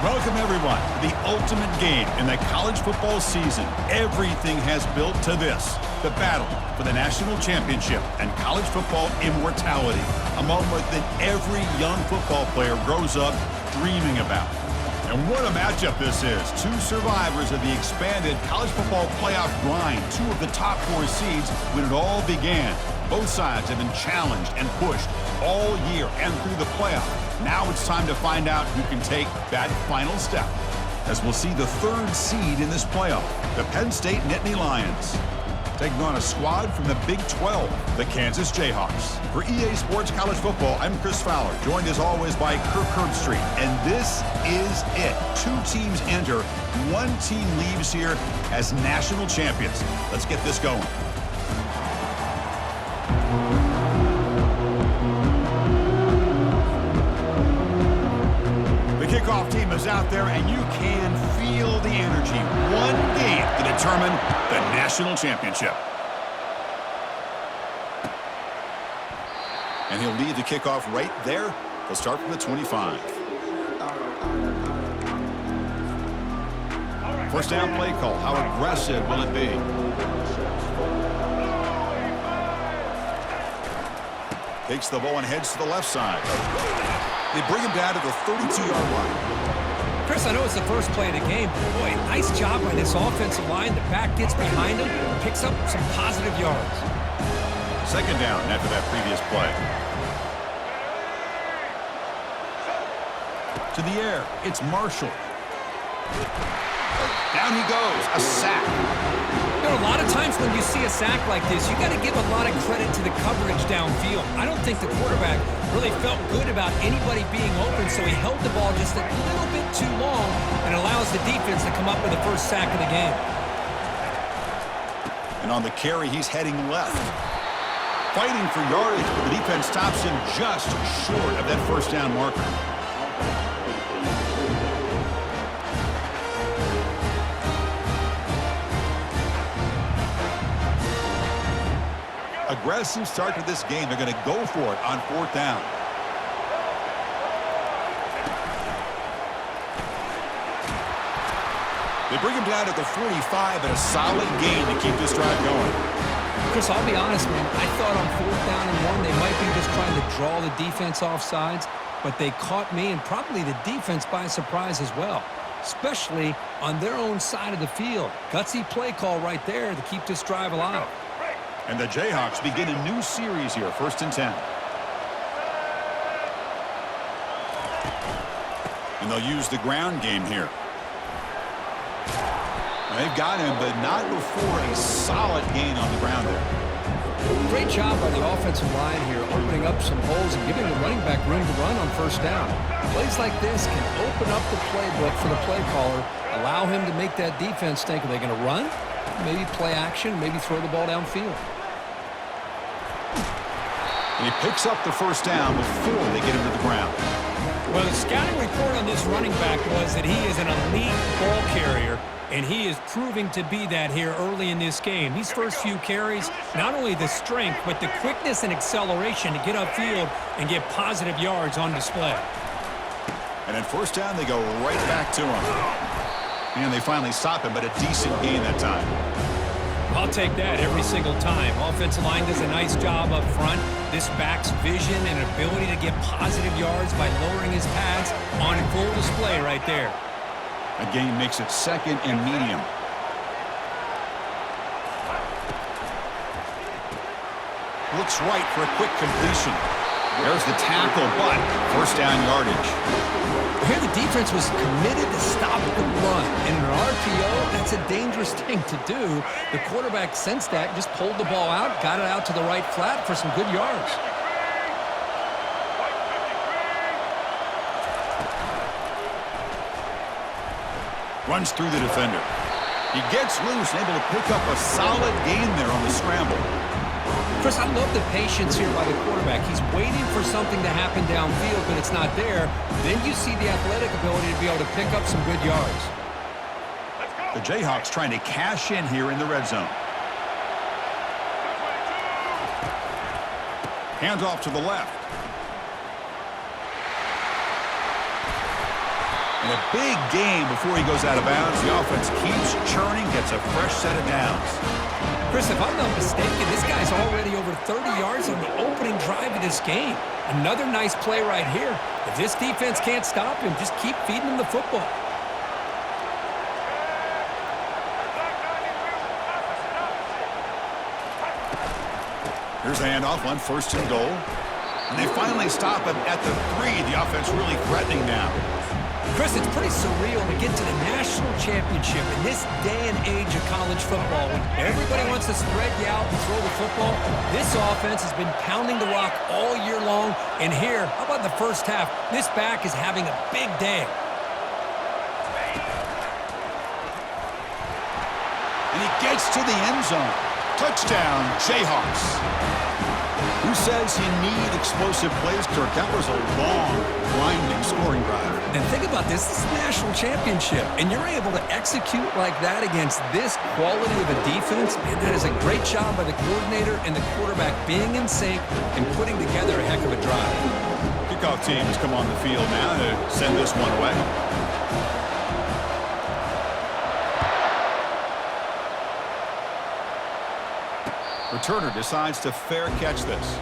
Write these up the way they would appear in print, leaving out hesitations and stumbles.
Welcome, everyone, to the ultimate game in the college football season. Everything has built to this, the battle for the national championship and college football immortality, a moment that every young football player grows up dreaming about. And what a matchup this is. Two survivors of the expanded college football playoff grind, two of the top 4 seeds when it all began. Both sides have been challenged and pushed all year and through the playoff. Now it's time to find out who can take that final step, as we'll see the 3rd seed in this playoff, the Penn State Nittany Lions, taking on a squad from the Big 12, the Kansas Jayhawks. For EA Sports College Football, I'm Chris Fowler, joined as always by Kirk Herbstreit, and this is it. 2 teams enter, 1 team leaves here as national champions. Let's get this going. Kickoff team is out there, and you can feel the energy. One game to determine the national championship. And he'll lead the kickoff right there. They'll start from the 25. First down play call. How aggressive will it be? Takes the ball and heads to the left side. They bring him down to the 32-yard line. Chris, I know it's the first play of the game, but boy, nice job by this offensive line. The back gets behind him, picks up some positive yards. Second down after that previous play. To the air, it's Marshall. Down he goes, a sack. You know, a lot of times when you see a sack like this, you got to give a lot of credit to the coverage downfield. I don't think the quarterback really felt good about anybody being open, so he held the ball just a little bit too long and allows the defense to come up with the first sack of the game. And on the carry, he's heading left. Fighting for yardage, but the defense stops him just short of that first down marker. Aggressive start to this game. They're going to go for it on 4th down. They bring him down at the 45 and a solid gain to keep this drive going. Chris, I'll be honest, man. I thought on 4th down and 1 they might be just trying to draw the defense off sides, but they caught me and probably the defense by surprise as well, especially on their own side of the field. Gutsy play call right there to keep this drive alive. And the Jayhawks begin a new series here, 1st and 10. And they'll use the ground game here. They've got him, but not before a solid gain on the ground there. Great job by the offensive line here, opening up some holes and giving the running back room to run on 1st down. Plays like this can open up the playbook for the play caller, allow him to make that defense think, are they going to run? Maybe play action, maybe throw the ball downfield. And he picks up the first down before they get him to the ground. Well, the scouting report on this running back was that he is an elite ball carrier, and he is proving to be that here early in this game. These first few carries, not only the strength, but the quickness and acceleration to get upfield and get positive yards on display. And at 1st down, they go right back to him. And they finally stop him, but a decent gain that time. I'll take that every single time. Offensive line does a nice job up front. This back's vision and ability to get positive yards by lowering his pads on full display right there. A gain makes it 2nd and medium. Looks right for a quick completion. There's the tackle, but 1st down yardage. Here the defense was committed to stop the run. And in an RPO, that's a dangerous thing to do. The quarterback sensed that, just pulled the ball out, got it out to the right flat for some good yards. Runs through the defender. He gets loose and able to pick up a solid gain there on the scramble. Chris, I love the patience here by the quarterback. He's waiting for something to happen downfield, but it's not there. Then you see the athletic ability to be able to pick up some good yards. The Jayhawks trying to cash in here in the red zone. Hands off to the left. And a big gain before he goes out of bounds. The offense keeps churning, gets a fresh set of downs. Chris, if I'm not mistaken, this guy's already over 30 yards on the opening drive of this game. Another nice play right here. If this defense can't stop him, just keep feeding him the football. Here's the handoff on 1st and goal. And they finally stop him at the 3. The offense really threatening now. Chris, it's pretty surreal to get to the national championship in this day and age of college football. When everybody wants to spread you out and throw the football, this offense has been pounding the rock all year long. And here, how about the first half? This back is having a big day. And he gets to the end zone. Touchdown, Jayhawks. Who says you need explosive plays, Kirk? That was a long, grinding scoring drive. And think about this. This is the national championship, and you're able to execute like that against this quality of a defense. Man, that is a great job by the coordinator and the quarterback being in sync and putting together a heck of a drive. Kickoff team has come on the field now to send this one away. Returner decides to fair catch this.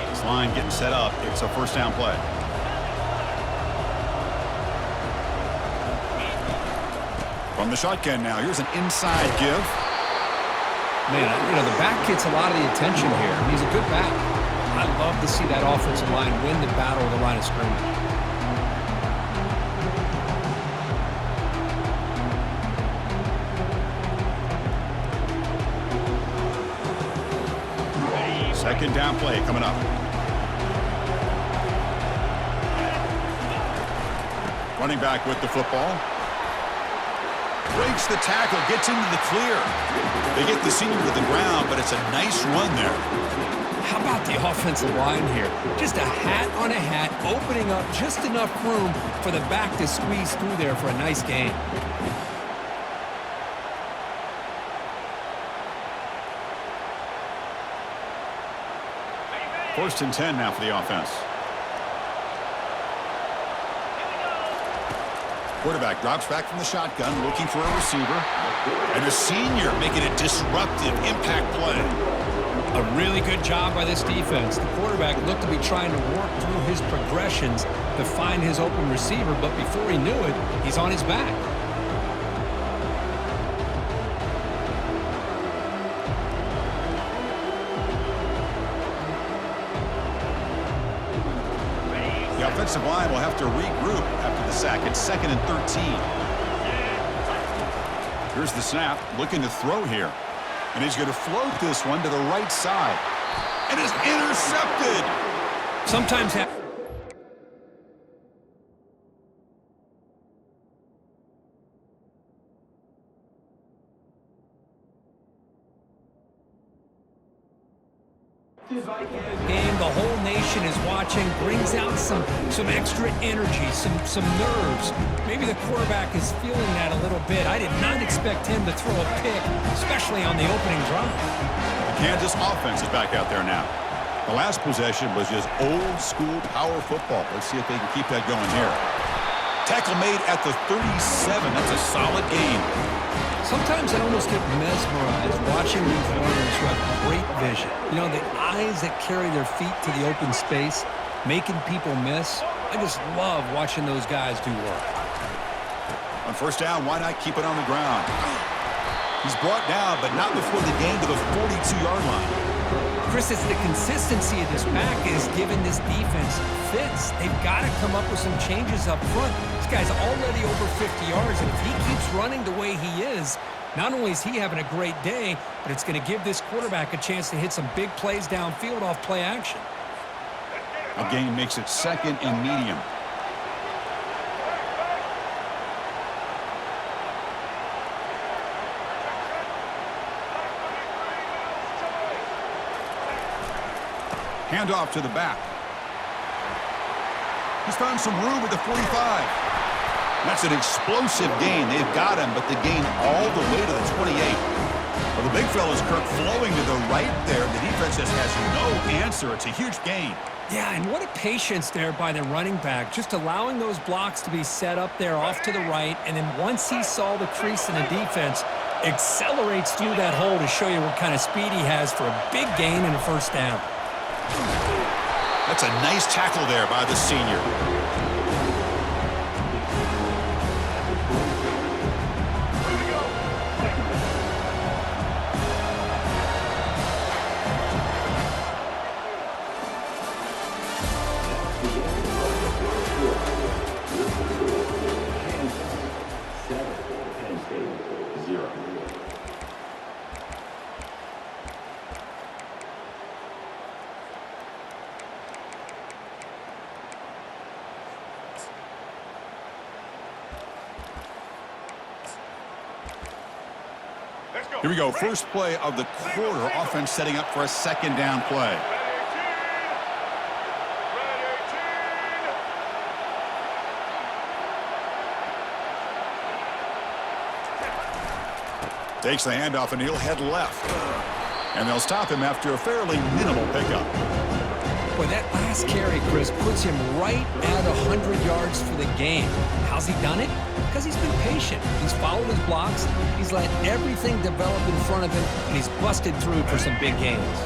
This line getting set up. It's a first down play. From the shotgun now. Here's an inside give. Man, you know, the back gets a lot of the attention here. He's a good back. I love to see that offensive line win the battle of the line of scrimmage. Second down play coming up. Running back with the football. Breaks the tackle, gets into the clear. They get the senior to the ground, but it's a nice run there. How about the offensive line here? Just a hat on a hat, opening up just enough room for the back to squeeze through there for a nice gain. First and 10 now for the offense. Quarterback drops back from the shotgun, looking for a receiver. And a senior making a disruptive impact play. A really good job by this defense. The quarterback looked to be trying to work through his progressions to find his open receiver, but before he knew it, he's on his back. The offensive line will have to regroup after the sack. It's 2nd and 13. Here's the snap, looking to throw here. And he's going to float this one to the right side. And is intercepted. Sometimes game, the whole nation is watching, brings out some extra energy, some nerves. Maybe the quarterback is feeling that a little bit. I did not expect him to throw a pick, especially on the opening drive. The Kansas offense is back out there now. The last possession was just old school power football. Let's see if they can keep that going here. Tackle made at the 37. That's a solid gain. Sometimes I almost get mesmerized watching these runners who have great vision. You know, the eyes that carry their feet to the open space, making people miss. I just love watching those guys do work. On first down, why not keep it on the ground? He's brought down, but not before the gain to the 42-yard line. Chris, it's the consistency of this back is giving this defense fits. They've got to come up with some changes up front. This guy's already over 50 yards, and if he keeps running the way he is, not only is he having a great day, but it's going to give this quarterback a chance to hit some big plays downfield off play action. A gain makes it 2nd and medium. Handoff to the back. He's found some room at the 45. That's an explosive gain. They've got him, but the gain all the way to the 28. Well, the big fella's Kirk flowing to the right there. The defense just has no answer. It's a huge gain. Yeah, and what a patience there by the running back, just allowing those blocks to be set up there off to the right, and then once he saw the crease in the defense, accelerates through that hole to show you what kind of speed he has for a big gain and a first down. That's a nice tackle there by the senior. Here we go. First play of the quarter. Offense setting up for a second down play. Takes the handoff and he'll head left. And they'll stop him after a fairly minimal pickup. Boy, that last carry, Chris, puts him right at 100 yards for the game. How's he done it? Because he's been patient. He's followed his blocks. He's let everything develop in front of him, and he's busted through for some big gains.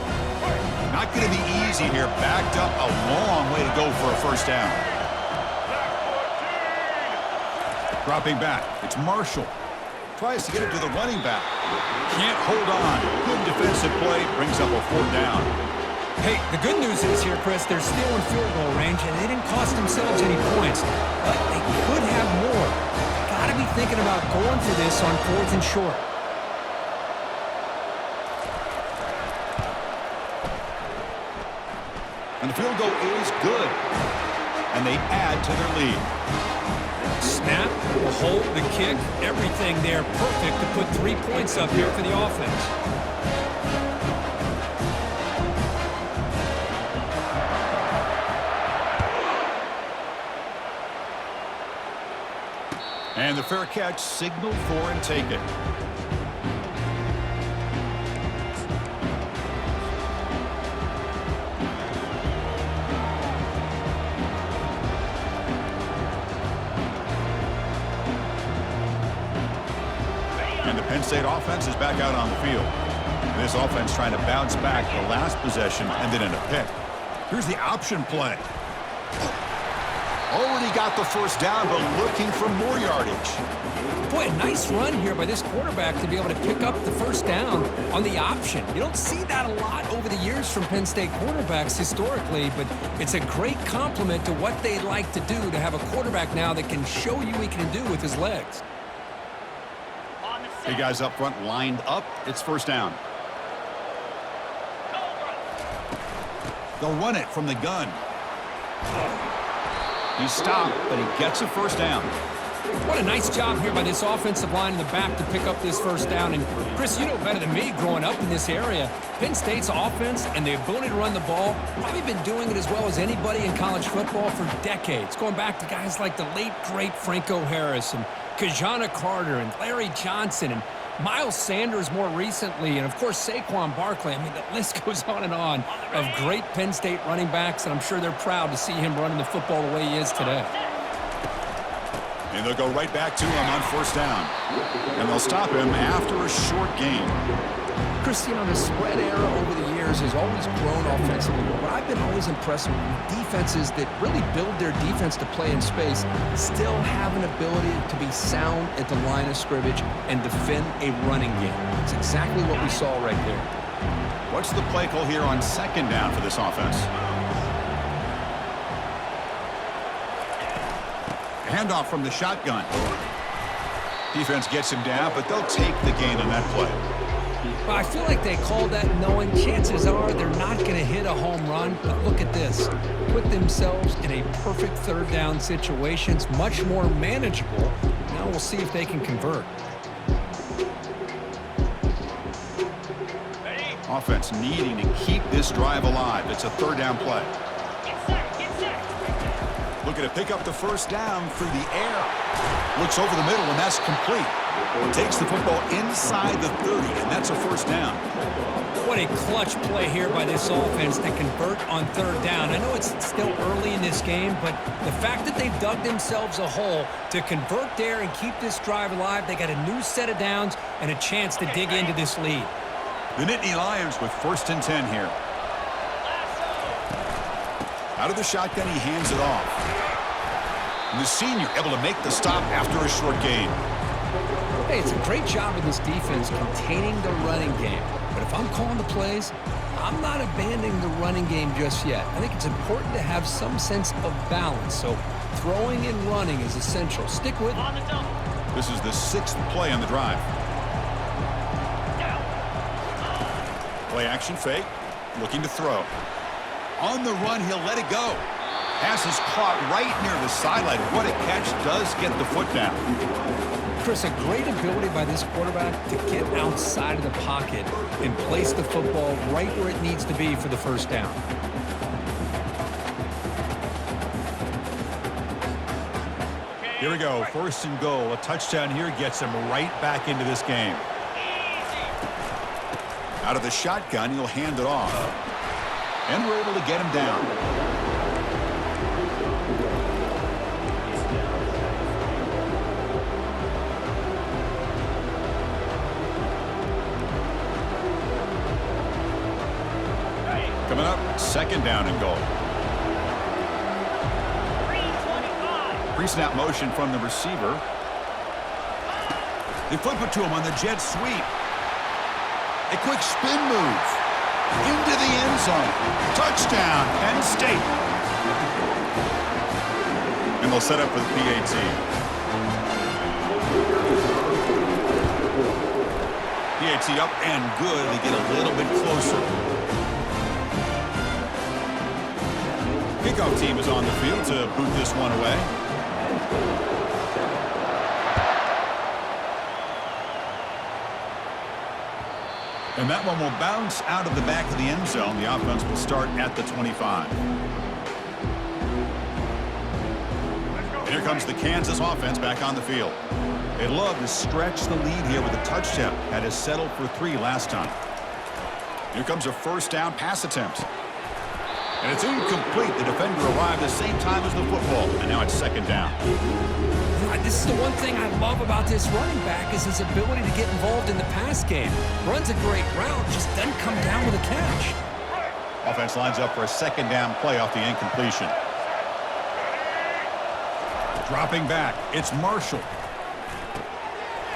Not going to be easy here. Backed up a long way to go for a first down. Dropping back. It's Marshall. Tries to get it to the running back. Can't hold on. Good defensive play. Brings up a fourth down. Hey, the good news is here, Chris, they're still in field goal range, and they didn't cost themselves any points. But they could have more. Got to be thinking about going for this on 4th and short. And the field goal is good. And they add to their lead. Snap, the hold, the kick, everything there perfect to put 3 points up here for the offense. And the fair catch signaled for and taken. And the Penn State offense is back out on the field. This offense trying to bounce back the last possession and then in a pick. Here's the option play. Already got the first down, but looking for more yardage. Boy, a nice run here by this quarterback to be able to pick up the first down on the option. You don't see that a lot over the years from Penn State quarterbacks historically, but it's a great compliment to what they like to do to have a quarterback now that can show you what he can do with his legs. Hey, guys up front lined up. It's first down. They'll run it from the gun. He stopped, but he gets a first down. What a nice job here by this offensive line in the back to pick up this first down. And, Chris, you know better than me growing up in this area, Penn State's offense and the ability to run the ball, probably been doing it as well as anybody in college football for decades, going back to guys like the late, great Franco Harris and Kajana Carter and Larry Johnson and Miles Sanders more recently, and, of course, Saquon Barkley. I mean, the list goes on of great Penn State running backs, and I'm sure they're proud to see him running the football the way he is today. And they'll go right back to him on first down. And they'll stop him after a short gain. Chris, you know, the spread era over the years has always grown offensively, but I've been always impressed with defenses that really build their defense to play in space, still have an ability to be sound at the line of scrimmage and defend a running game. It's exactly what we saw right there. What's the play call here on second down for this offense? Handoff from the shotgun. Defense gets him down, but they'll take the gain on that play. Well, I feel like they called that knowing chances are they're not going to hit a home run. But look at this. Put themselves in a perfect third down situation. It's much more manageable. Now we'll see if they can convert. Offense needing to keep this drive alive. It's a third down play. Looking to pick up the first down through the air. Looks over the middle, and that's complete. Takes the football inside the 30, and that's a first down. What a clutch play here by this offense to convert on third down. I know it's still early in this game, but the fact that they've dug themselves a hole to convert there and keep this drive alive, they got a new set of downs and a chance to dig into this lead. The Nittany Lions with 1st and 10 here. Out of the shotgun, he hands it off. And the senior able to make the stop after a short gain. Hey, it's a great job of this defense containing the running game. But if I'm calling the plays, I'm not abandoning the running game just yet. I think it's important to have some sense of balance. So throwing and running is essential. Stick with it. This is the 6th play on the drive. Play action fake. Looking to throw. On the run, he'll let it go. Pass is caught right near the sideline. What a catch. Does get the foot down. Chris, a great ability by this quarterback to get outside of the pocket and place the football right where it needs to be for the first down. Here we go. 1st and goal. A touchdown here gets him right back into this game. Out of the shotgun, he'll hand it off. And we're able to get him down. Coming up, 2nd down and goal. Pre-snap motion from the receiver. They flip it to him on the jet sweep. A quick spin move. Into the end zone. Touchdown, Penn State. And they'll set up for the PAT. PAT up and good. They get a little bit closer. Kickoff team is on the field to boot this one away. And that one will bounce out of the back of the end zone. The offense will start at the 25. And here comes the Kansas offense back on the field. They'd love to stretch the lead here with a touchdown. Had to settle for 3 last time. Here comes a 1st down pass attempt. And it's incomplete. The defender arrived the same time as the football. And now it's 2nd down. This is the one thing I love about this running back is his ability to get involved in the pass game. Runs a great route, just doesn't come down with a catch. Offense lines up for a 2nd down play off the incompletion. Dropping back, it's Marshall.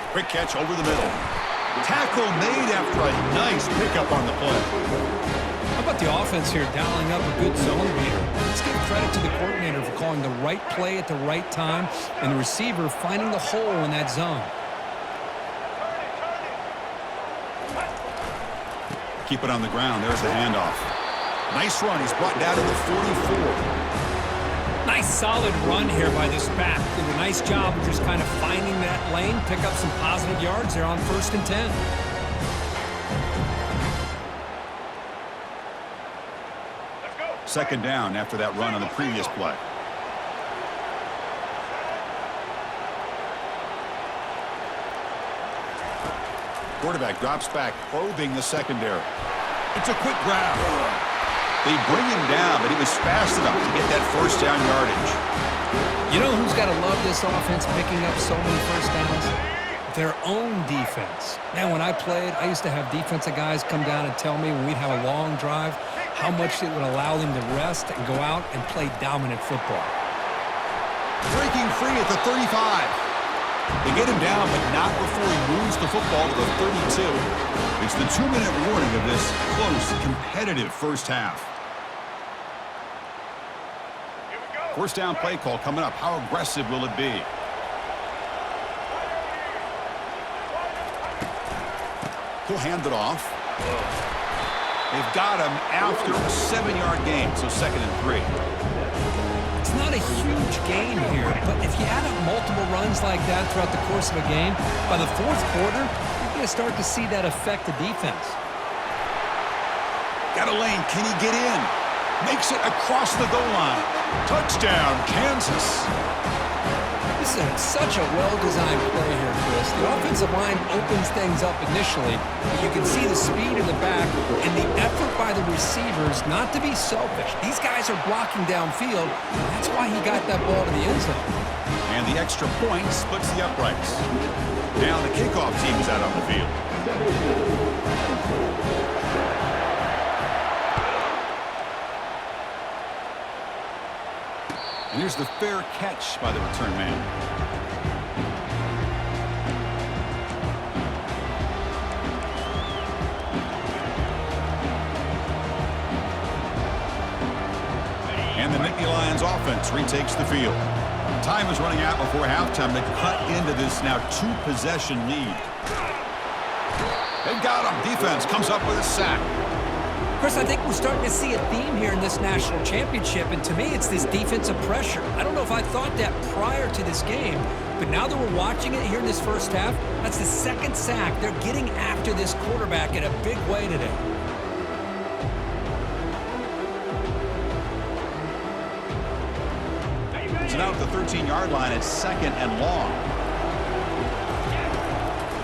Quick catch over the middle. Tackle made after a nice pickup on the play. How about the offense here dialing up a good zone reader? Let's give credit to the coordinator for calling the right play at the right time and the receiver finding the hole in that zone. Keep it on the ground. There's the handoff. Nice run. He's brought down to the 44. Nice solid run here by this back. Did a nice job of just kind of finding that lane, pick up some positive yards there on 1st and 10. 2nd down after that run on the previous play. Quarterback drops back, probing the secondary. It's a quick grab. They bring him down, but he was fast enough to get that 1st down yardage. You know who's got to love this offense picking up so many 1st downs? Their own defense. Man, when I played, I used to have defensive guys come down and tell me when we'd have a long drive how much it would allow them to rest and go out and play dominant football. Breaking free at the 35. They get him down, but not before he moves the football to the 32. It's the 2-minute warning of this close, competitive 1st half. 1st down play call coming up. How aggressive will it be? He'll hand it off. They've got him after a 7-yard gain, so 2nd and 3. It's not a huge gain here, but if you add up multiple runs like that throughout the course of a game, by the 4th quarter, you're going to start to see that affect the defense. Got a lane. Can he get in? Makes it across the goal line. Touchdown, Kansas. This is such a well-designed play here, Chris. The offensive line opens things up initially, but you can see the speed in the back and the effort by the receivers not to be selfish. These guys are blocking downfield, and that's why he got that ball to the end zone. And the extra point splits the uprights. Now the kickoff team is out on the field. And here's the fair catch by the return man. And the Nittany Lions offense retakes the field. Time is running out before halftime to cut into this now two-possession lead. They got him. Defense comes up with a sack. Chris, I think we're starting to see a theme here in this national championship, and to me it's this defensive pressure. I don't know if I thought that prior to this game, but now that we're watching it here in this first half, that's the second sack. They're getting after this quarterback in a big way today. So now at the 13-yard line, it's 2nd and long.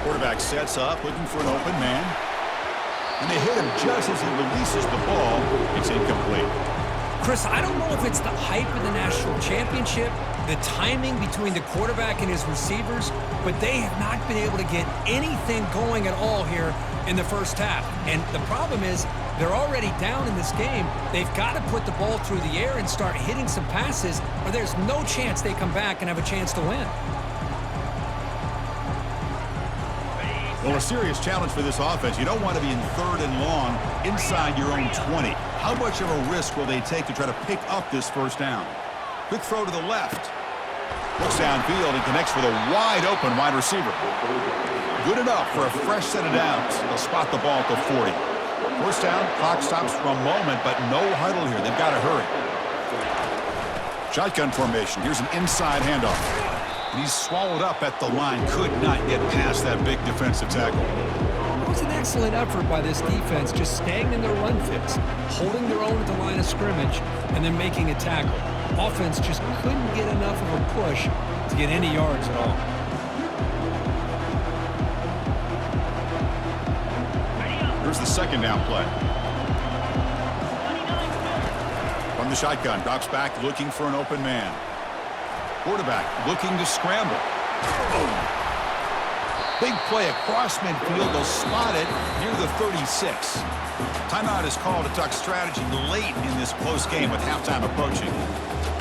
Quarterback sets up, looking for an open man. And they hit him just as he releases the ball. It's incomplete. Chris, I don't know if it's the hype of the national championship, the timing between the quarterback and his receivers, but they have not been able to get anything going at all here in the first half. And the problem is they're already down in this game. They've got to put the ball through the air and start hitting some passes, or there's no chance they come back and have a chance to win. Well, a serious challenge for this offense. You don't want to be in 3rd and long inside your own 20. How much of a risk will they take to try to pick up this first down? Quick throw to the left. Looks downfield and connects with a wide-open wide receiver. Good enough for a fresh set of downs. They'll spot the ball at the 40. First down, clock stops for a moment, but no huddle here. They've got to hurry. Shotgun formation. Here's an inside handoff. He's swallowed up at the line. Could not get past that big defensive tackle. It was an excellent effort by this defense, just staying in their run fits, holding their own at the line of scrimmage, and then making a tackle. Offense just couldn't get enough of a push to get any yards at all. Here's the second down play. From the shotgun, drops back looking for an open man. Quarterback looking to scramble. Big play across midfield. They'll spot it near the 36. Timeout is called to talk strategy late in this close game with halftime approaching.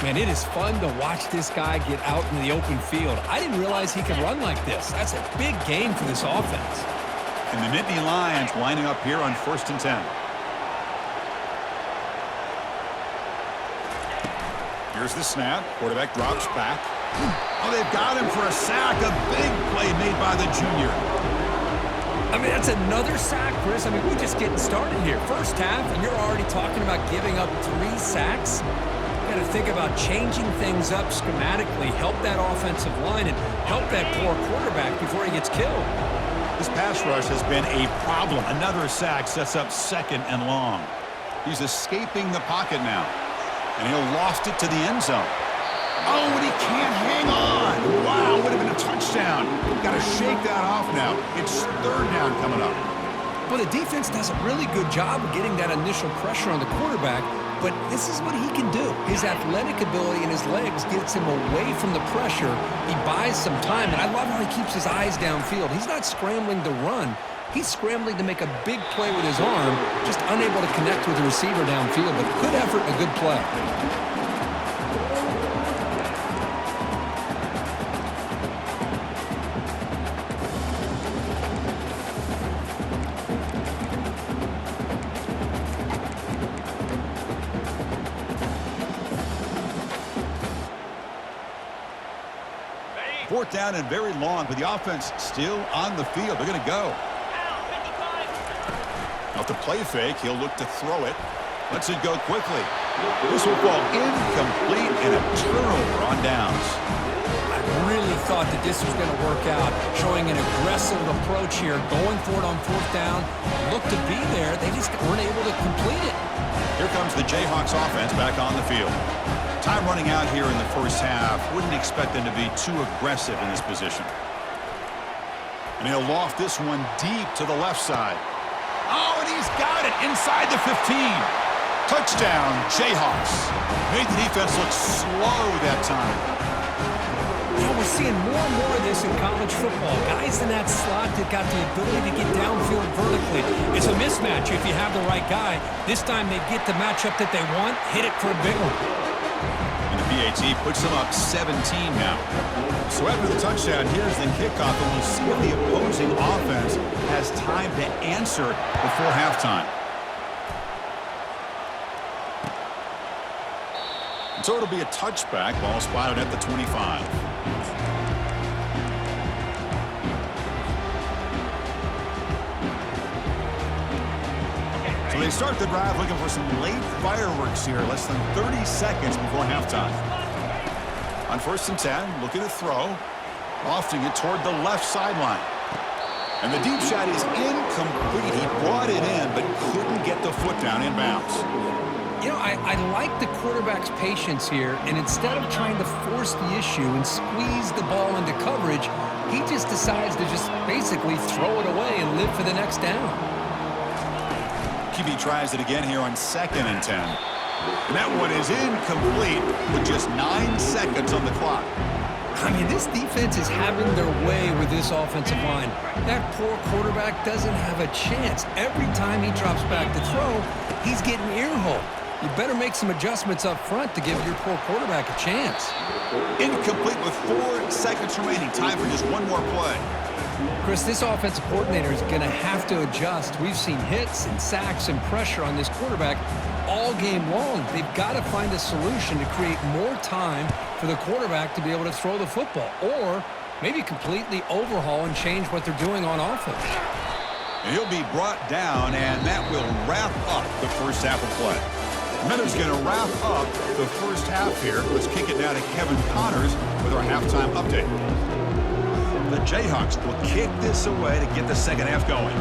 Man, it is fun to watch this guy get out in the open field. I didn't realize he could run like this. That's a big game for this offense. And the Nittany Lions lining up here on 1st and 10. Here's the snap. Quarterback drops back. Oh, they've got him for a sack. A big play made by the junior. I mean, that's another sack, Chris. I mean, we're just getting started here. First half, and you're already talking about giving up 3 sacks. You got to think about changing things up schematically, help that offensive line, and help that poor quarterback before he gets killed. This pass rush has been a problem. Another sack sets up 2nd and long. He's escaping the pocket now. And he'll loft it to the end zone. Oh, and he can't hang on. Wow, would have been a touchdown. Got to shake that off now. It's 3rd down coming up. Well, the defense does a really good job of getting that initial pressure on the quarterback, but this is what he can do. His athletic ability and his legs gets him away from the pressure. He buys some time, and I love how he keeps his eyes downfield. He's not scrambling to run. He's scrambling to make a big play with his arm, just unable to connect with the receiver downfield, but good effort and a good play. Fourth down and very long, but the offense still on the field. They're going to go. Off the play fake, he'll look to throw it. Lets it go quickly. This will fall incomplete and a turnover on downs. I really thought that this was going to work out, showing an aggressive approach here, going for it on 4th down. Looked to be there. They just weren't able to complete it. Here comes the Jayhawks offense back on the field. Time running out here in the first half. Wouldn't expect them to be too aggressive in this position. And he'll loft this one deep to the left side. Oh, and he's got it inside the 15. Touchdown, Jayhawks. Made the defense look slow that time. You know, we're seeing more and more of this in college football. Guys in that slot that got the ability to get downfield vertically. It's a mismatch if you have the right guy. This time they get the matchup that they want, hit it for a big one. And the PAT puts them up 17 now. So after the touchdown, here's the kickoff, and we'll see if the opposing offense has time to answer before halftime. So it'll be a touchback, ball spotted at the 25. So they start the drive looking for some late fireworks here, less than 30 seconds before halftime. On 1st and 10, looking to throw, lofting it toward the left sideline. And the deep shot is incomplete. He brought it in, but couldn't get the foot down inbounds. You know, I like the quarterback's patience here, and instead of trying to force the issue and squeeze the ball into coverage, he just decides to just basically throw it away and live for the next down. QB tries it again here on 2nd and 10. And that one is incomplete with just 9 seconds on the clock. I mean, this defense is having their way with this offensive line. That poor quarterback doesn't have a chance. Every time he drops back to throw, he's getting ear-hole. You better make some adjustments up front to give your poor quarterback a chance. Incomplete with 4 seconds remaining. Time for just one more play. Chris, this offensive coordinator is going to have to adjust. We've seen hits and sacks and pressure on this quarterback all game long. They've got to find a solution to create more time for the quarterback to be able to throw the football, or maybe completely overhaul and change what they're doing on offense. And he'll be brought down, and that will wrap up the first half of play. Miller's going to wrap up the first half here. Let's kick it down to Kevin Connors with our halftime update. The Jayhawks will kick this away to get the second half going.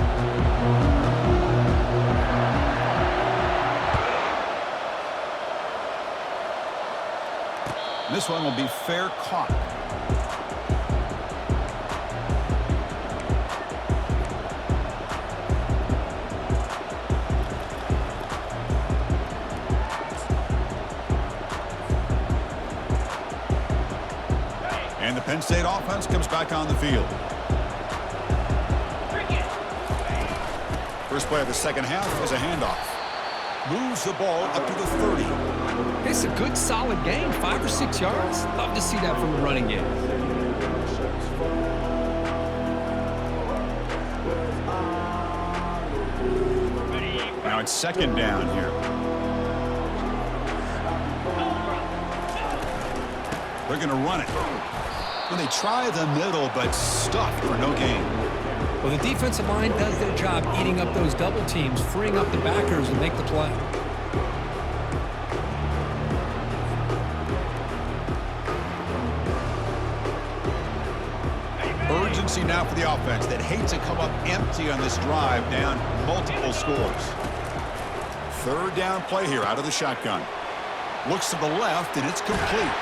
This one will be fair caught. And the Penn State offense comes back on the field. First play of the second half is a handoff. Moves the ball up to the 30. It's a good, solid game, 5 or 6 yards. Love to see that from the running game. Now it's second down here. They're going to run it. And they try the middle, but stuffed for no gain. Well, the defensive line does their job eating up those double teams, freeing up the backers to make the play. Urgency now for the offense that hates to come up empty on this drive, down multiple scores. Third down play here out of the shotgun. Looks to the left, and it's complete.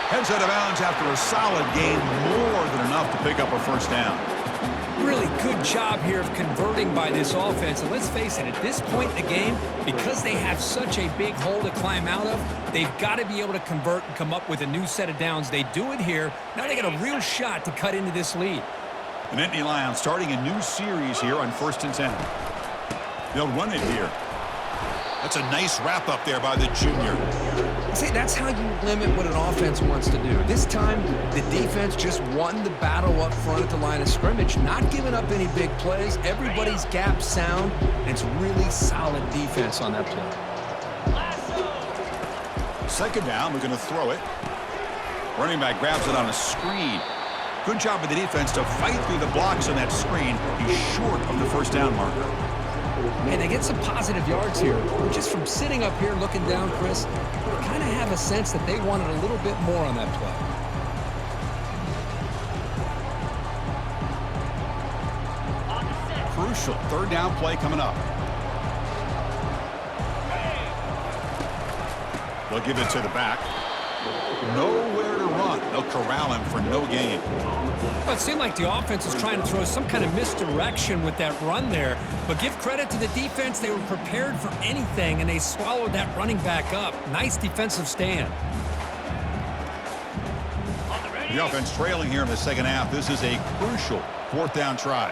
Heads out of bounds after a solid gain, more than enough to pick up a first down. Really good job here of converting by this offense. And let's face it, at this point in the game, because they have such a big hole to climb out of, they've got to be able to convert and come up with a new set of downs. They do it here. Now they got a real shot to cut into this lead. The Nittany Lions starting a new series here on 1st and 10. They'll run it here. That's a nice wrap up there by the junior. See, that's how you limit what an offense wants to do. This time, the defense just won the battle up front at the line of scrimmage, not giving up any big plays. Everybody's gap sound, and it's really solid defense on that play. Second down, we're going to throw it. Running back grabs it on a screen. Good job with the defense to fight through the blocks on that screen. He's short of the first down marker. Man, they get some positive yards here. Just from sitting up here looking down, Chris, I kind of have a sense that they wanted a little bit more on that play. Crucial third down play coming up. They'll give it to the back. Nowhere to run. They'll corral him for no gain. Well, it seemed like the offense was trying to throw some kind of misdirection with that run there. But give credit to the defense. They were prepared for anything, and they swallowed that running back up. Nice defensive stand. The offense trailing here in the second half. This is a crucial fourth down try.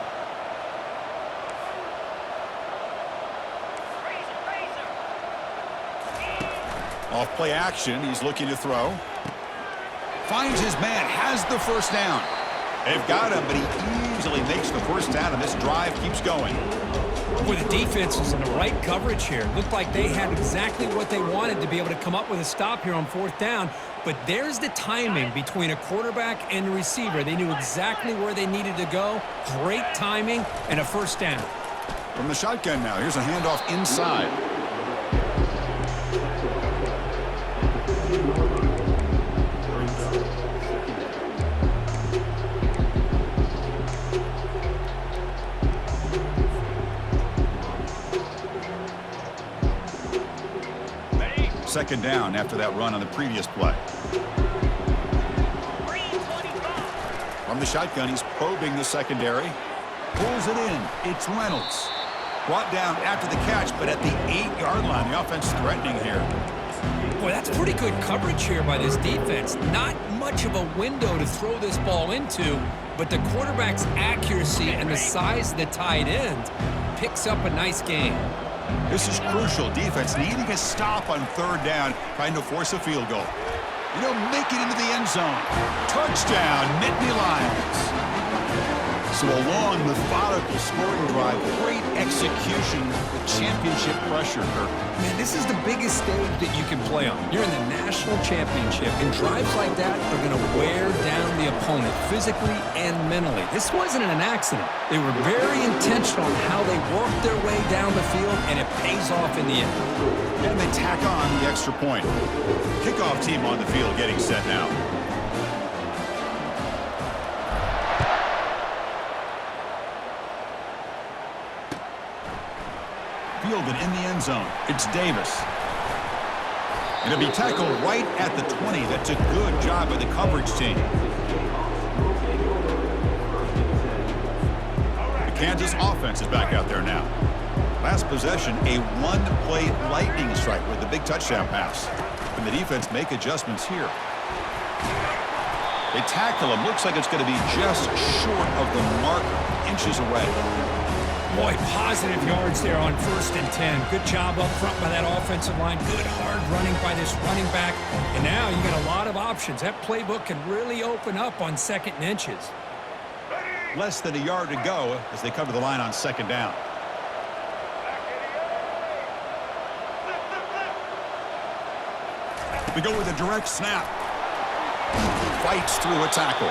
Off play action, he's looking to throw. Finds his man, has the first down. They've got him, but he easily makes the first down, and this drive keeps going. Boy, the defense was in the right coverage here. Looked like they had exactly what they wanted to be able to come up with a stop here on fourth down. But there's the timing between a quarterback and a receiver. They knew exactly where they needed to go. Great timing and a first down. From the shotgun now, here's a handoff inside. Second down after that run on the previous play. From the shotgun, he's probing the secondary. Pulls it in. It's Reynolds. Brought down after the catch, but at the 8-yard line. The offense threatening here. Boy, that's pretty good coverage here by this defense. Not much of a window to throw this ball into, but the quarterback's accuracy and the size of the tight end picks up a nice game. This is crucial. Defense needing a stop on third down, trying to force a field goal. And he'll make it into the end zone. Touchdown, Nittany Lions. So a long, methodical scoring drive. Great execution with championship pressure, Kirk. Man, this is the biggest stage that you can play on. You're in the national championship, and drives like that are going to wear down the opponent physically and mentally. This wasn't an accident. They were very intentional on how they worked their way down the field, and it pays off in the end. And they tack on the extra point. Kickoff team on the field getting set now. Fielded in the end zone. It's Davis. And it'll be tackled right at the 20. That's a good job by the coverage team. The Kansas offense is back out there now. Last possession, a one-play lightning strike with the big touchdown pass. Can the defense make adjustments here? They tackle him. Looks like it's going to be just short of the marker, inches away. Boy, positive yards there on 1st and 10. Good job up front by that offensive line. Good hard running by this running back. And now you got a lot of options. That playbook can really open up on 2nd and inches. Less than a yard to go as they come to the line on 2nd down. We go with a direct snap. Fights through a tackle.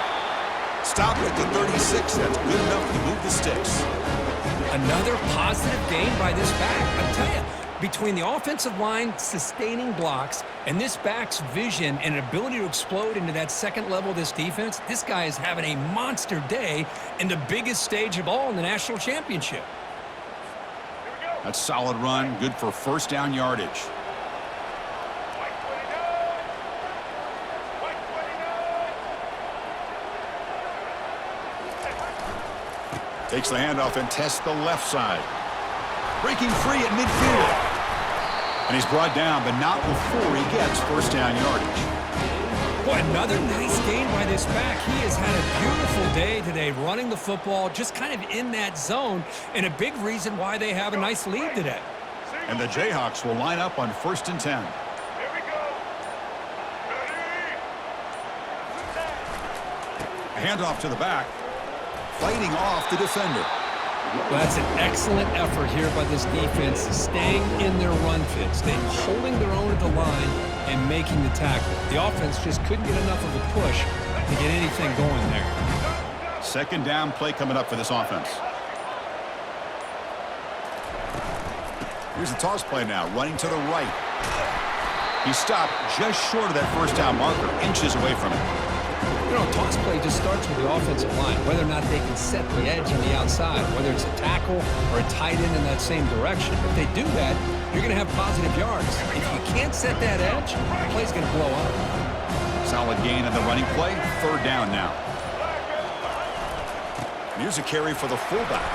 Stop at the 36. That's good enough to move the sticks. Another positive gain by this back. I'll tell you, between the offensive line sustaining blocks and this back's vision and ability to explode into that second level of this defense, this guy is having a monster day in the biggest stage of all in the national championship. That's a solid run. Good for first down yardage. Takes the handoff and tests the left side. Breaking free at midfield. And he's brought down, but not before he gets first down yardage. Boy, another nice gain by this back. He has had a beautiful day today running the football, just kind of in that zone, and a big reason why they have a nice lead today. And the Jayhawks will line up on 1st and 10. Handoff to the back. Fighting off the defender. Well, that's an excellent effort here by this defense, staying in their run fit, staying holding their own at the line and making the tackle. The offense just couldn't get enough of a push to get anything going there. 2nd down play coming up for this offense. Here's the toss play now, running to the right. He stopped just short of that first down marker, inches away from it. You know, a toss play just starts with the offensive line, whether or not they can set the edge on the outside, whether it's a tackle or a tight end in that same direction. If they do that, you're going to have positive yards. If you can't set that edge, the play's going to blow up. Solid gain on the running play. Third down now. Here's a carry for the fullback.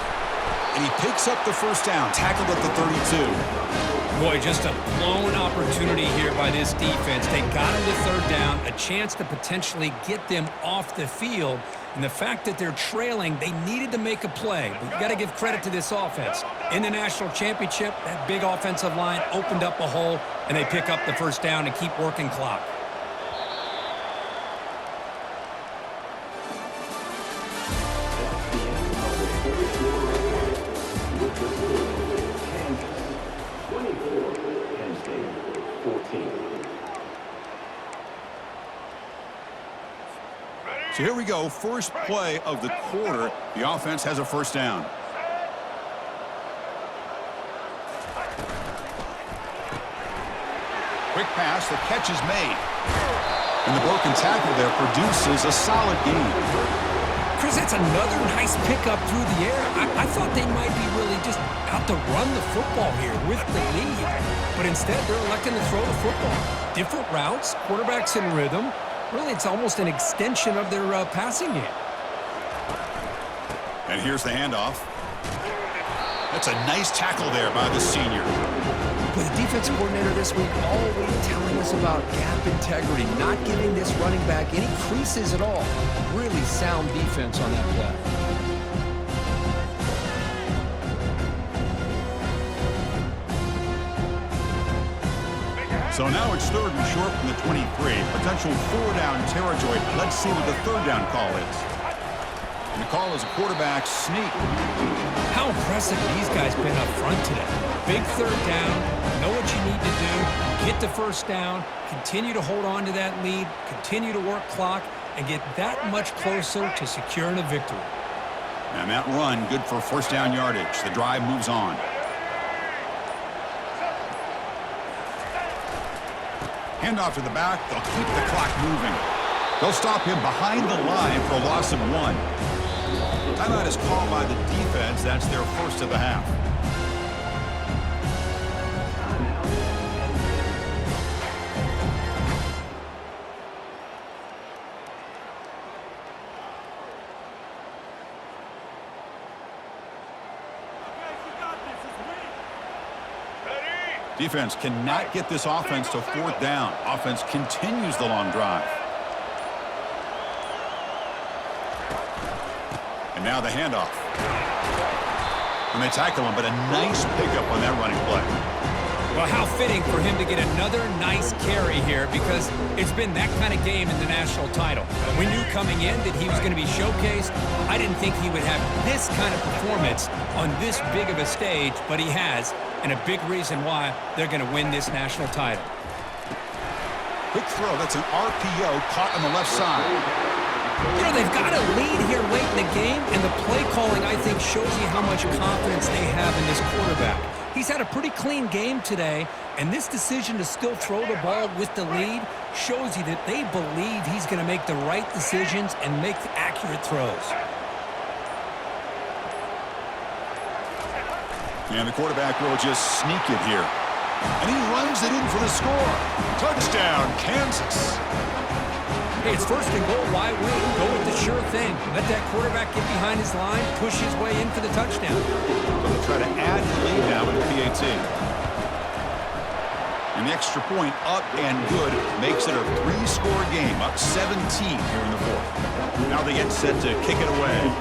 And he picks up the first down, tackled at the 32. Boy, just a blown opportunity here by this defense. They got him to third down, a chance to potentially get them off the field. And the fact that they're trailing, they needed to make a play. But you got to give credit to this offense. In the national championship, that big offensive line opened up a hole, and they pick up the first down and keep working clock. So here we go, first play of the quarter. The offense has a first down. Quick pass, the catch is made. And the broken tackle there produces a solid gain. Chris, that's another nice pickup through the air. I thought they might be really just out to run the football here with the lead. But instead, they're electing to throw the football. Different routes, quarterback's in rhythm. Really, it's almost an extension of their passing game. And here's the handoff. That's a nice tackle there by the senior. With the defensive coordinator this week always telling us about gap integrity, not giving this running back any creases at all. Really sound defense on that play. So now it's third and short from the 23. Potential four-down territory. Let's see what the third down call is. And the call is a quarterback sneak. How impressive these guys been up front today. Big third down. Know what you need to do. Get the first down. Continue to hold on to that lead. Continue to work clock. And get that much closer to securing a victory. And that run, good for first down yardage. The drive moves on. Handoff to the back. They'll keep the clock moving. They'll stop him behind the line for a loss of 1. Timeout is called by the defense. That's their first of the half. Defense cannot get this offense to fourth down. Offense continues the long drive. And now the handoff. And they tackle him, but a nice pickup on that running play. Well, how fitting for him to get another nice carry here, because it's been that kind of game in the national title. We knew coming in that he was going to be showcased. I didn't think he would have this kind of performance on this big of a stage, but he has, and a big reason why they're going to win this national title. Quick throw. That's an RPO caught on the left side. You know, they've got a lead here late in the game, and the play calling, I think, shows you how much confidence they have in this quarterback. He's had a pretty clean game today, and this decision to still throw the ball with the lead shows you that they believe he's going to make the right decisions and make the accurate throws. And the quarterback will just sneak it here. And he runs it in for the score. Touchdown, Kansas. Hey, it's first and goal. Why wait? Go with the sure thing. Let that quarterback get behind his line, push his way in for the touchdown. They'll try to add the lead now with the PAT. An extra point up and good makes it a 3-score game, up 17 here in the fourth. Now they get set to kick it away.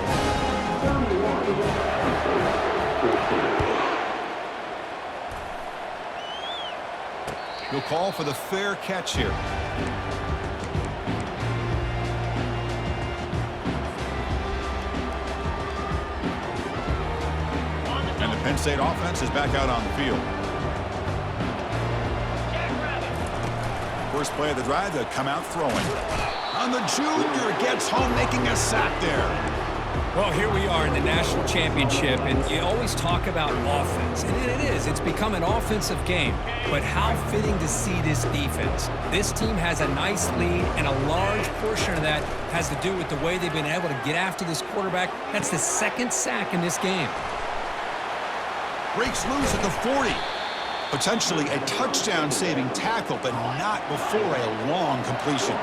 He'll call for the fair catch here. And the Penn State offense is back out on the field. First play of the drive, they'll come out throwing. And the junior gets home, making a sack there. Well, here we are in the national championship, and you always talk about offense. And it is. It's become an offensive game. But how fitting to see this defense. This team has a nice lead, and a large portion of that has to do with the way they've been able to get after this quarterback. That's the second sack in this game. Breaks loose at the 40. Potentially a touchdown-saving tackle, but not before a long completion.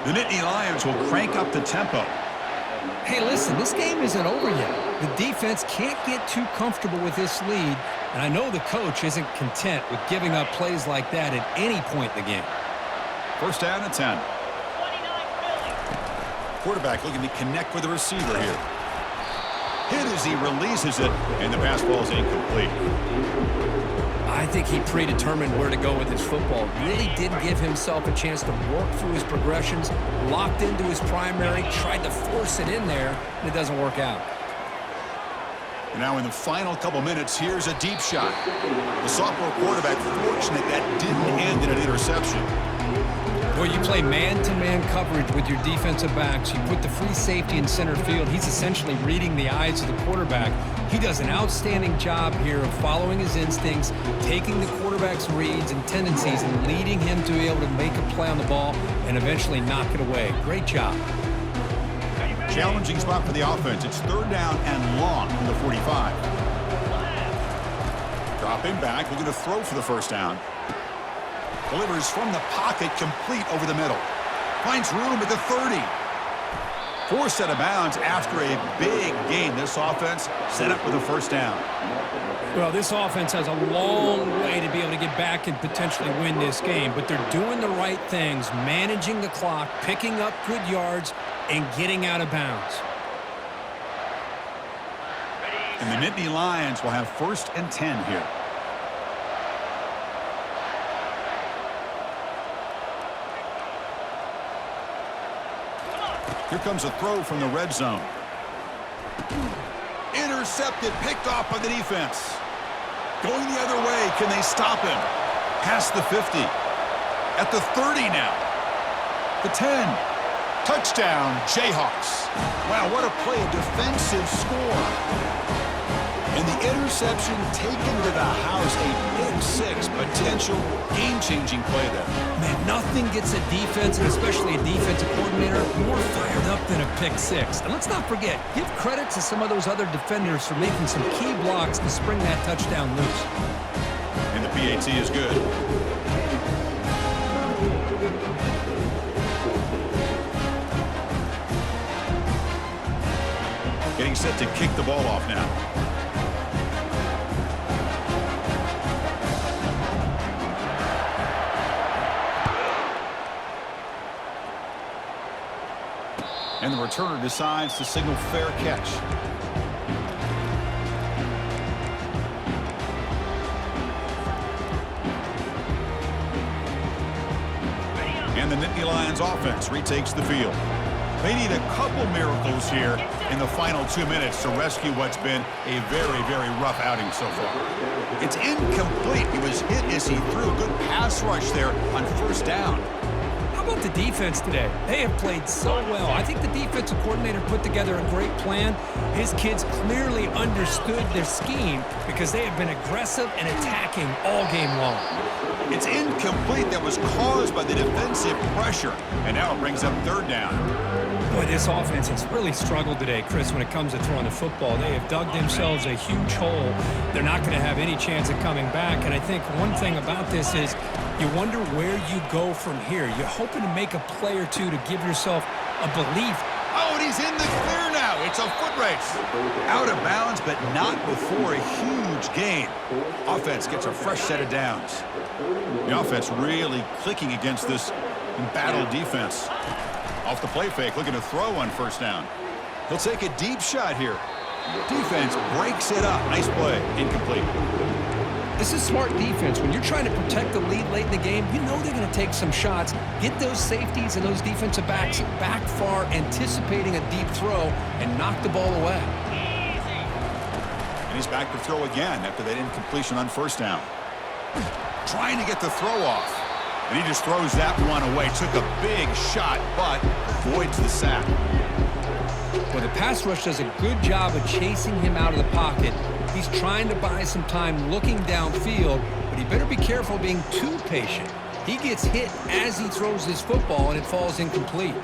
The Nittany Lions will crank up the tempo. Hey, listen, this game isn't over yet. The defense can't get too comfortable with this lead, and I know the coach isn't content with giving up plays like that at any point in the game. First down and 10. Quarterback looking to connect with the receiver here. Hit as he releases it, and the pass ball is incomplete. I think he predetermined where to go with his football. Really did give himself a chance to work through his progressions, locked into his primary, tried to force it in there, and it doesn't work out. And now in the final couple minutes, here's a deep shot. The sophomore quarterback fortunate that didn't end in an interception. Well, you play man-to-man coverage with your defensive backs. You put the free safety in center field. He's essentially reading the eyes of the quarterback. He does an outstanding job here of following his instincts, taking the quarterback's reads and tendencies, and leading him to be able to make a play on the ball and eventually knock it away. Great job. Challenging spot for the offense. It's third down and long from the 45. Dropping back, looking to throw for the first down. Delivers from the pocket, complete over the middle. Finds room at the 30. Forced out of bounds after a big gain. This offense set up with a first down. Well, this offense has a long way to be able to get back and potentially win this game, but they're doing the right things, managing the clock, picking up good yards, and getting out of bounds. And the Nittany Lions will have first and 10 here. Here comes a throw from the red zone. Intercepted, picked off by the defense. Going the other way, can they stop him? Past the 50. At the 30 now. The 10. Touchdown, Jayhawks. Wow, what a play, a defensive score. And the interception taken to the house, a big six, potential game-changing play there. Man, nothing gets a defense, and especially a defensive coordinator, more fired up than a pick six. And let's not forget, give credit to some of those other defenders for making some key blocks to spring that touchdown loose. And the PAT is good. Getting set to kick the ball off now. And the returner decides to signal fair catch. And the Nittany Lions offense retakes the field. They need a couple miracles here in the final 2 minutes to rescue what's been a very, very rough outing so far. It's incomplete. He was hit as he threw a good pass rush there on first down. How about the defense today? They have played so well. I think the defensive coordinator put together a great plan. His kids clearly understood their scheme because they have been aggressive and attacking all game long. It's incomplete. That was caused by the defensive pressure. And now it brings up third down. Boy, this offense has really struggled today, Chris, when it comes to throwing the football. They have dug themselves a huge hole. They're not going to have any chance of coming back. And I think one thing about this is you wonder where you go from here. You're hoping to make a play or two to give yourself a belief. Oh, and he's in the clear now. It's a foot race. Out of bounds, but not before a huge gain. Offense gets a fresh set of downs. The offense really clicking against this embattled defense. Off the play fake, looking to throw on first down. He'll take a deep shot here. Defense breaks it up. Nice play. Incomplete. This is smart defense. When you're trying to protect the lead late in the game, you know they're going to take some shots, get those safeties and those defensive backs back far, anticipating a deep throw, and knock the ball away. And he's back to throw again after that incompletion on first down. Trying to get the throw off. And he just throws that one away. Took a big shot, but avoids the sack. Well, the pass rush does a good job of chasing him out of the pocket. He's trying to buy some time looking downfield, but he better be careful being too patient. He gets hit as he throws his football, and it falls incomplete.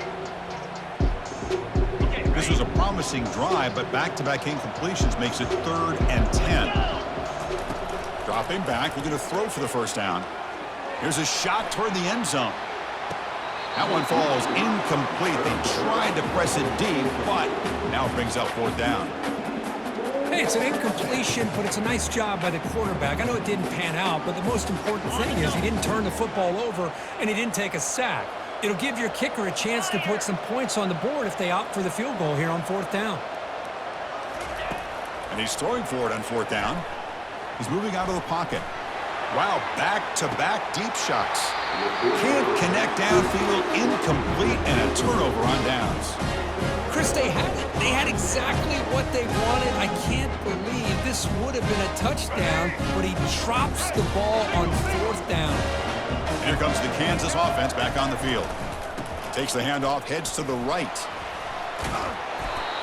This was a promising drive, but back-to-back incompletions makes it 3rd and 10. Dropping back, looking to throw for the first down. Here's a shot toward the end zone. That one falls incomplete. They tried to press it deep, but now it brings up 4th down. Hey, it's an incompletion, but it's a nice job by the quarterback. I know it didn't pan out, but the most important thing is he didn't turn the football over and he didn't take a sack. It'll give your kicker a chance to put some points on the board if they opt for the field goal here on 4th down. And he's throwing for it on 4th down. He's moving out of the pocket. Wow, back-to-back deep shots. Can't connect downfield, incomplete, and a turnover on downs. Chris, they had it. They had exactly what they wanted. I can't believe this would have been a touchdown, but he drops the ball on 4th down. And here comes the Kansas offense back on the field. Takes the handoff, heads to the right.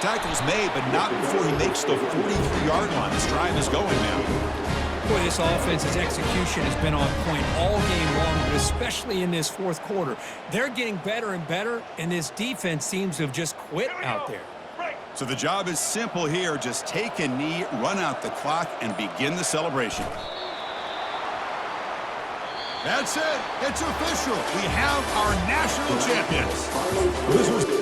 Tackle's made, but not before he makes the 43-yard line. This drive is going now. Boy, this offense's execution has been on point all game long, but especially in this 4th quarter. They're getting better and better, and this defense seems to have just quit out there. So the job is simple here. Just take a knee, run out the clock, and begin the celebration. That's it. It's official. We have our national champions. This was